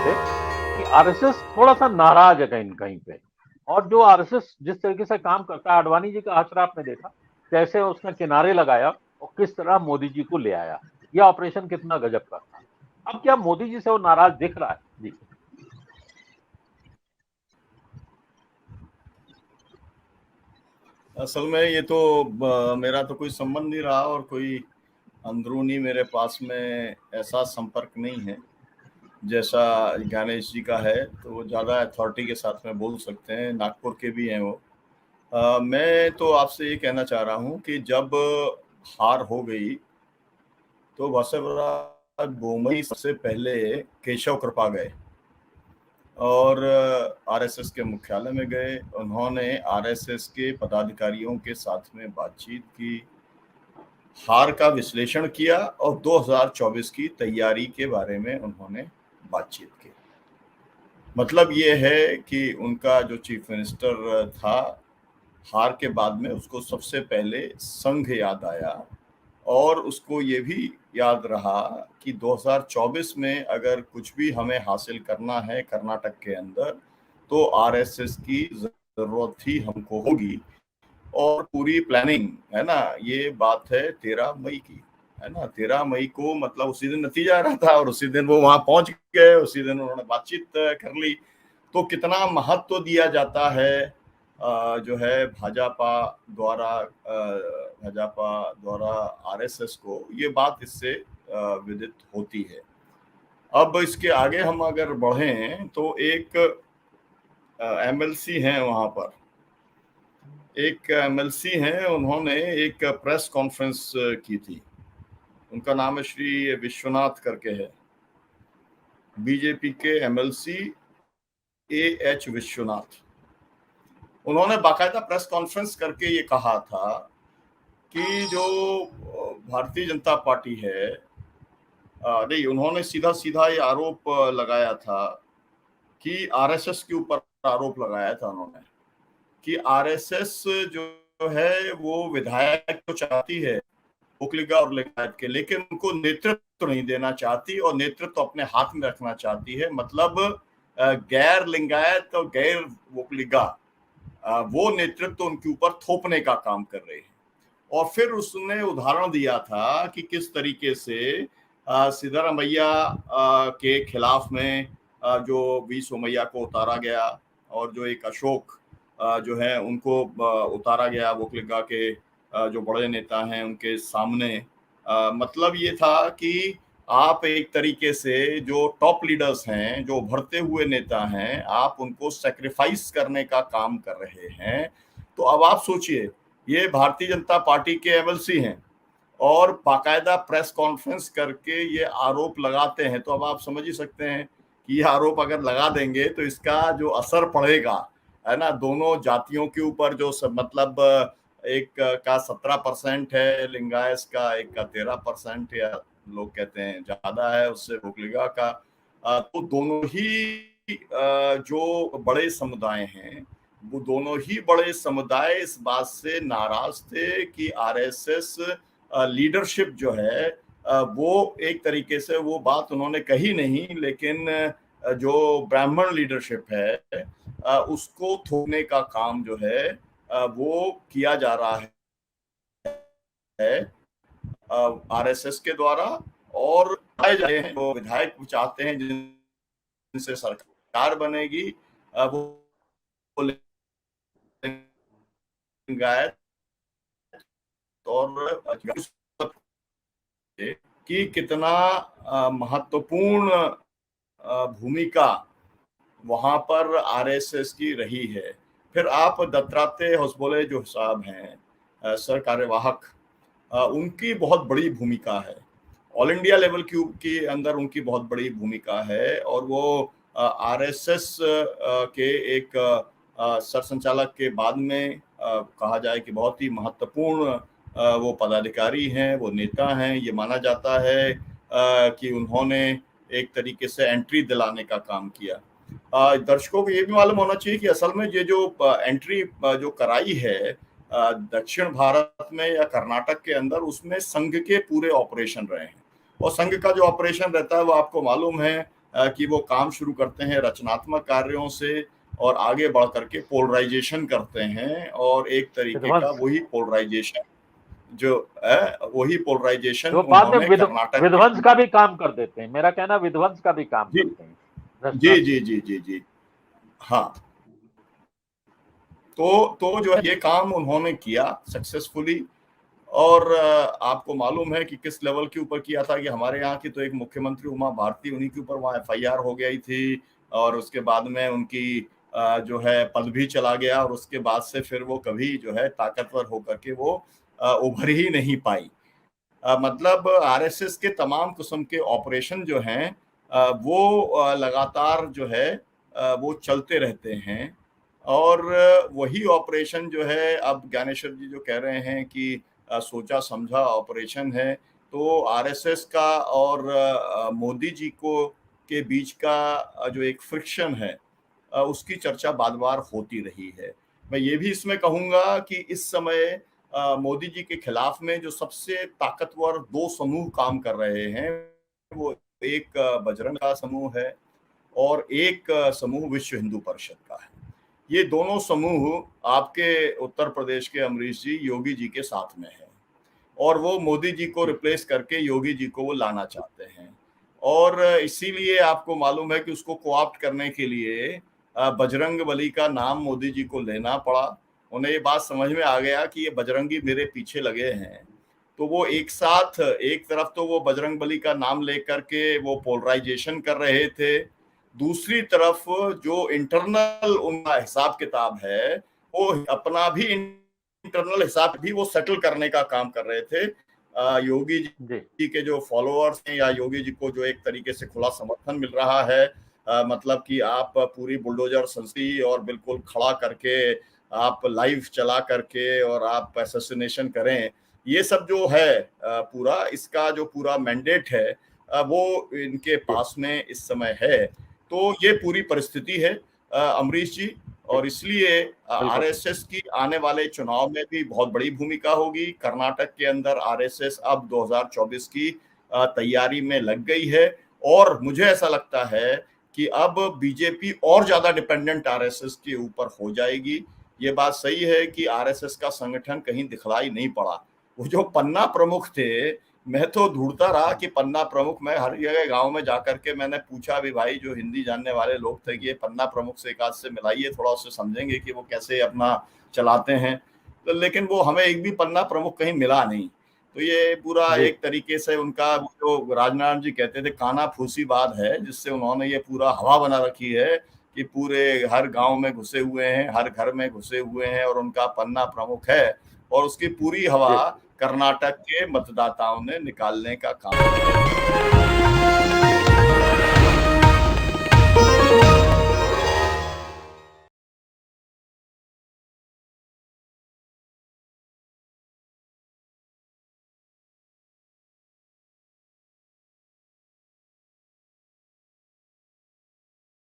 थे कि आरएसएस थोड़ा सा नाराज है कहीं कहीं पे, और जो आरएसएस जिस तरीके से काम करता है, आडवाणी जी का आचरण आपने देखा कैसे उसने किनारे लगाया और किस तरह मोदी जी को ले आया। यह ऑपरेशन कितना गजब का था। अब क्या मोदी जी से वो नाराज दिख रहा है? जी। असल में ये तो मेरा तो कोई संबंध नहीं रहा और कोई अंदरूनी मेरे पास में ऐसा संपर्क नहीं है जैसा ज्ञानेश जी का है, तो वो ज़्यादा अथॉरिटी के साथ में बोल सकते हैं। नागपुर के भी हैं वो। मैं तो आपसे ये कहना चाह रहा हूँ कि जब हार हो गई तो बसवराज बोमई सबसे पहले केशव कृपा गए और आरएसएस के मुख्यालय में गए। उन्होंने आरएसएस के पदाधिकारियों के साथ में बातचीत की, हार का विश्लेषण किया और 2024 की तैयारी के बारे में उन्होंने बातचीत की। मतलब ये है कि उनका जो चीफ मिनिस्टर था, हार के बाद में उसको सबसे पहले संघ याद आया और उसको ये भी याद रहा कि 2024 में अगर कुछ भी हमें हासिल करना है कर्नाटक के अंदर, तो आरएसएस की जरूरत ही हमको होगी। और पूरी प्लानिंग है ना, ये बात है 13 मई की, है ना। 13 मई को मतलब उसी दिन नतीजा आ रहा था और उसी दिन वो वहां पहुंच गए, उसी दिन उन्होंने बातचीत कर ली। तो कितना महत्व दिया जाता है जो है भाजपा द्वारा आरएसएस को, ये बात इससे विदित होती है। अब इसके आगे हम अगर बढ़ें तो एक एमएलसी हैं वहां पर, एक एमएलसी हैं, उन्होंने एक प्रेस कॉन्फ्रेंस की थी। उनका नाम है श्री विश्वनाथ करके है, बीजेपी के एमएलसी एएच विश्वनाथ। उन्होंने बाकायदा प्रेस कॉन्फ्रेंस करके ये कहा था कि जो भारतीय जनता पार्टी है, नहीं, उन्होंने सीधा सीधा ये आरोप लगाया था कि आरएसएस के ऊपर आरोप लगाया था उन्होंने कि आरएसएस जो है वो विधायक तो चाहती है ओखलिगा और लिंगायत के, लेकिन उनको नेतृत्व नहीं देना चाहती और नेतृत्व अपने हाथ में रखना चाहती है। मतलब गैर लिंगायत और गैर ओखलिगा वो नेतृत्व उनके ऊपर थोपने का काम कर रहे हैं। और फिर उसने उदाहरण दिया था कि किस तरीके से सिद्धारमैया के खिलाफ में जो वी सोमैया को उतारा गया और जो एक अशोक जो है उनको उतारा गया वोकलिगा के जो बड़े नेता हैं उनके सामने। मतलब ये था कि आप एक तरीके से जो टॉप लीडर्स हैं, जो उभरते हुए नेता हैं, आप उनको सैक्रिफाइस करने का काम कर रहे हैं। तो अब आप सोचिए, ये भारतीय जनता पार्टी के एमएलसी हैं और बाकायदा प्रेस कॉन्फ्रेंस करके ये आरोप लगाते हैं। तो अब आप समझ ही सकते हैं कि ये आरोप अगर लगा देंगे तो इसका जो असर पड़ेगा, है ना, दोनों जातियों के ऊपर, जो मतलब एक का 17% है लिंगायत का, एक का 13%, या लोग कहते हैं ज्यादा है उससे वोकलिगा का। तो दोनों ही जो बड़े समुदाय हैं, वो दोनों ही बड़े समुदाय इस बात से नाराज थे कि आरएसएस लीडरशिप जो है वो एक तरीके से, वो बात उन्होंने कही नहीं, लेकिन जो ब्राह्मण लीडरशिप है उसको थोपने का काम जो है वो किया जा रहा है आरएसएस के द्वारा। और वो विधायक चाहते हैं जिनसे सरकार बनेगी वो लिंगायत और कि कितना महत्वपूर्ण भूमिका वहां पर आरएसएस की रही है। फिर आप दत्तात्रेय होसबोले जो साहब हैं सर कार्यवाहक, उनकी बहुत बड़ी भूमिका है, ऑल इंडिया लेवल की अंदर उनकी बहुत बड़ी भूमिका है। और वो आरएसएस के एक सरसंचालक के बाद में कहा जाए कि बहुत ही महत्वपूर्ण वो पदाधिकारी हैं, वो नेता हैं। ये माना जाता है कि उन्होंने एक तरीके से एंट्री दिलाने का काम किया। दर्शकों को ये भी मालूम होना चाहिए कि असल में ये जो एंट्री जो कराई है दक्षिण भारत में या कर्नाटक के अंदर, उसमें संघ के पूरे ऑपरेशन रहे हैं। और संघ का जो ऑपरेशन रहता है वो आपको मालूम है कि वो काम शुरू करते हैं रचनात्मक कार्यों से और आगे बढ़ करके पोलराइजेशन करते हैं, और एक तरीके का वही पोलराइजेशन जो बाद में कर्नाटक विध्वंस का भी काम कर देते हैं। मेरा कहना विध्वंस का भी काम करते हैं। जी जी जी जी जी हाँ, तो जो ये काम उन्होंने किया सक्सेसफुली, और आपको मालूम है कि किस लेवल के ऊपर किया था कि हमारे यहाँ की तो एक मुख्यमंत्री उमा भारती, उन्हीं के ऊपर वहाँ FIR हो गई थी, और उसके बाद में उनकी जो है पद भी चला गया, और उसके बाद से फिर वो कभी जो है ताकतवर होकर के वो उभर ही नहीं पाई। मतलब RSS के तमाम किस्म के ऑपरेशन जो हैं वो लगातार जो है वो चलते रहते हैं, और वही ऑपरेशन जो है अब ज्ञानेश्वर जी जो कह रहे हैं कि सोचा समझा ऑपरेशन है, तो RSS का और मोदी जी को के बीच का जो एक फ्रिक्शन है उसकी चर्चा बार बार होती रही है। मैं ये भी इसमें कहूंगा कि इस समय मोदी जी के खिलाफ में जो सबसे ताकतवर दो समूह काम कर रहे हैं, वो एक बजरंग का समूह है और एक समूह विश्व हिंदू परिषद का है। ये दोनों समूह आपके उत्तर प्रदेश के अमरीश जी योगी जी के साथ में है, और वो मोदी जी को रिप्लेस करके योगी जी को वो लाना चाहते हैं, और इसीलिए आपको मालूम है कि उसको कोऑप्ट करने के लिए बजरंगबली का नाम मोदी जी को लेना पड़ा। उन्हें ये बात समझ में आ गया कि ये बजरंगी मेरे पीछे लगे हैं, तो वो एक साथ एक तरफ तो वो बजरंगबली का नाम लेकर के वो पोलराइजेशन कर रहे थे, दूसरी तरफ जो इंटरनल उनका हिसाब किताब है वो अपना भी इंटरनल हिसाब भी वो सेटल करने का काम कर रहे थे। योगी जी के जो फॉलोअर्स हैं या योगी जी को जो एक तरीके से खुला समर्थन मिल रहा है, मतलब कि आप पूरी बुलडोजर संस्कृति और बिल्कुल खड़ा करके आप लाइव चला करके और आप असैसिनेशन करें, ये सब जो है पूरा इसका जो पूरा मैंडेट है वो इनके पास में इस समय है। तो ये पूरी परिस्थिति है अमरीश जी, और इसलिए RSS की आने वाले चुनाव में भी बहुत बड़ी भूमिका होगी। कर्नाटक के अंदर RSS अब 2024 की तैयारी में लग गई है, और मुझे ऐसा लगता है कि अब बीजेपी और ज्यादा डिपेंडेंट RSS के ऊपर हो जाएगी। ये बात सही है कि RSS का संगठन कहीं दिखलाई नहीं पड़ा। वो जो पन्ना प्रमुख थे, मैं तो ढूंढता रहा कि पन्ना प्रमुख, मैं हर जगह गांव में जाकर के मैंने पूछा भी भाई जो हिंदी जानने वाले लोग थे कि ये पन्ना प्रमुख से एक आध से मिलाइए, थोड़ा उससे समझेंगे कि वो कैसे अपना चलाते हैं, तो लेकिन वो हमें एक भी पन्ना प्रमुख कहीं मिला नहीं। तो ये पूरा एक तरीके से उनका जो राजनारायण जी कहते थे काना फूसी बात है, जिससे उन्होंने ये पूरा हवा बना रखी है कि पूरे हर गांव में घुसे हुए हैं, हर घर में घुसे हुए हैं, और उनका पन्ना प्रमुख है, और उसकी पूरी हवा कर्नाटक के मतदाताओं ने निकालने का काम किया।